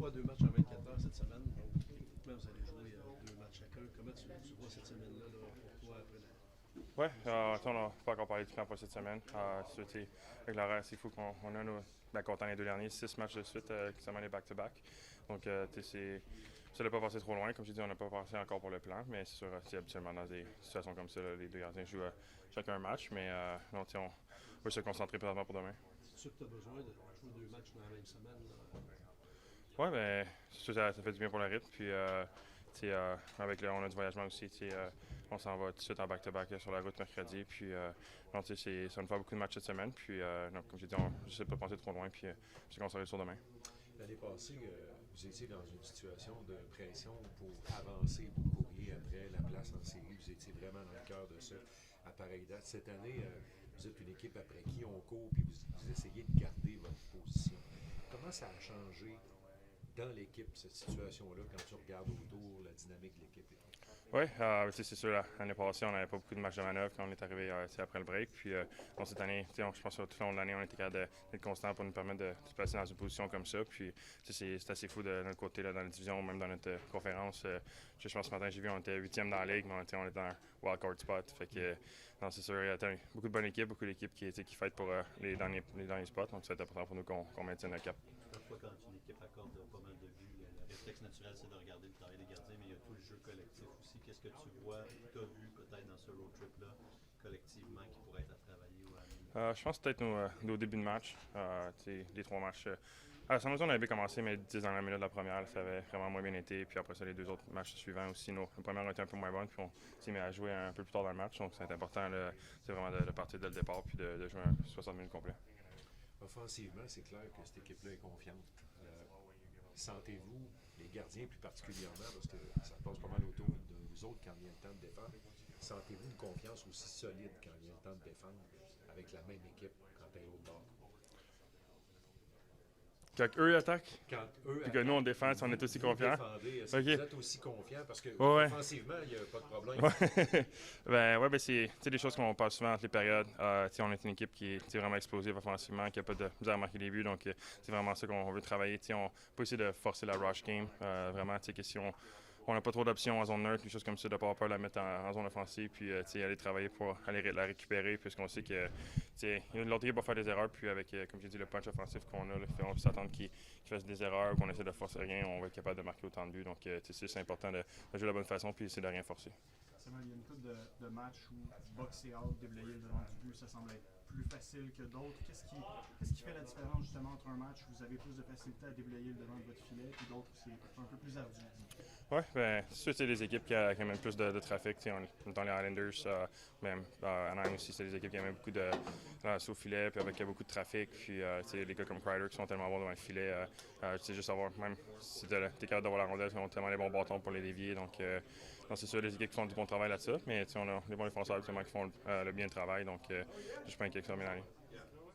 avoir 2 matchs en 24 heures cette semaine. Donc, techniquement, vous allez jouer 2 matchs chacun. Comment tu vois cette semaine-là là, pour toi après Ouais, on n'a pas encore parlé du plan pour cette semaine. Avec l'horaire, c'est fou qu'on a la compte les 2 derniers, 6 matchs de suite qui sont les back-to-back. Donc, ça n'a pas passé trop loin. Comme je dis, on n'a pas passé encore pour le plan, mais c'est sûr, habituellement dans des situations comme ça, là, les deux gardiens jouent chacun un match, mais non, on va se concentrer présentement pour demain. c'est sûr que tu as besoin de jouer 2 matchs dans la même semaine. Là. Ouais, ben, c'est sûr, ça fait du bien pour le rythme. Puis, on a du voyagement aussi. On s'en va tout de suite en back-to-back sur la route mercredi. Puis, non, ça nous fait beaucoup de matchs cette semaine. Puis, donc, comme j'ai dit, je ne sais pas penser trop loin. Puis, je suis concentré sur demain. L'année passée, vous étiez dans une situation de pression pour avancer, pour courir après la place en série. Vous étiez vraiment dans le cœur de ça à pareille date. Cette année, vous êtes une équipe après qui on court puis vous essayez de garder votre position. Comment ça a changé dans l'équipe, cette situation-là, quand tu regardes autour la dynamique de l'équipe? Oui, c'est sûr, l'année passée, on n'avait pas beaucoup de matchs de manœuvre quand on est arrivé après le break. Puis, cette année, je pense que tout le long de l'année, on était capable d'être constant pour nous permettre de se placer dans une position comme ça. Puis, c'est assez fou de notre côté, là, dans la division, même dans notre conférence. Je pense que ce matin, j'ai vu, on était 8e dans la ligue, mais on était dans un wildcard spot. Fait que, non, c'est sûr, il y a beaucoup de bonnes équipes, beaucoup d'équipes qui fightent pour les derniers spots. Donc, c'est important pour nous qu'on maintienne le cap. Parfois, quand une équipe accorde pas mal de buts, le réflexe naturel, c'est de regarder le travail des gardiens, mais il y a tout le jeu collectif aussi. Qu'est-ce que tu vois, tu as vu peut-être dans ce road trip-là, collectivement, qui pourrait être à travailler ou à améliorer? Je pense peut-être nos débuts de match, les 3 matchs. À San Jose, on avait commencé, mais 10 dans la minute de la première, ça avait vraiment moins bien été. Puis après ça, les 2 autres matchs suivants aussi, nos premières ont été un peu moins bonnes. Puis on s'est mis à jouer un peu plus tard dans le match. Donc c'est important, c'est vraiment de partir dès le départ puis de jouer un 60 minutes complet. Offensivement, c'est clair que cette équipe-là est confiante. Sentez-vous, les gardiens plus particulièrement, parce que ça passe pas mal autour de vous autres quand vient le temps de défendre, sentez-vous une confiance aussi solide quand vient le temps de défendre avec la même équipe quand elle est au bord? Quand eux attaquent, Quand eux puis que nous on défend, on est aussi confiants. Est-ce que vous êtes aussi confiants? Parce que ouais. offensivement, il n'y a pas de problème. C'est des choses qu'on parle souvent entre les périodes. On est une équipe qui est vraiment explosive offensivement, qui n'a pas de misère à marquer des buts. Donc, c'est vraiment ça qu'on veut travailler. On peut essayer de forcer la rush game. Vraiment, que si on n'a pas trop d'options en zone neutre, des choses comme ça, de ne pas avoir peur de la mettre en zone offensive, puis aller travailler pour aller la récupérer, puisqu'on sait que l'autre équipe va faire des erreurs, puis avec, comme j'ai dit, le punch offensif qu'on a, on peut s'attendre qu'il fasse des erreurs, qu'on essaie de forcer rien, on va être capable de marquer autant de buts. Donc, c'est important de jouer de la bonne façon, puis essayer de rien forcer. Il y a une couple de matchs où boxer out, déblayer le devant du but, ça semble être plus facile que d'autres. Qu'est-ce qui fait la différence justement entre un match où vous avez plus de facilité à déblayer le devant de votre filet et d'autres où c'est un peu plus ardu? Oui, c'est sûr que c'est des équipes qui amènent plus de trafic. Dans les Islanders, même Anaheim aussi, c'est des équipes qui amènent beaucoup de au filet, puis avec beaucoup de trafic. Puis les gars comme Kreider qui sont tellement bons devant le filet, juste avoir, même si t'es capable d'avoir la rondelle, ils ont tellement les bons bâtons pour les dévier. Donc, c'est sûr, les équipes qui font du bon travail là-dessus, mais on a les bons défenseurs qui font bien le travail. Donc, je suis pas inquiet que ça va bien aller.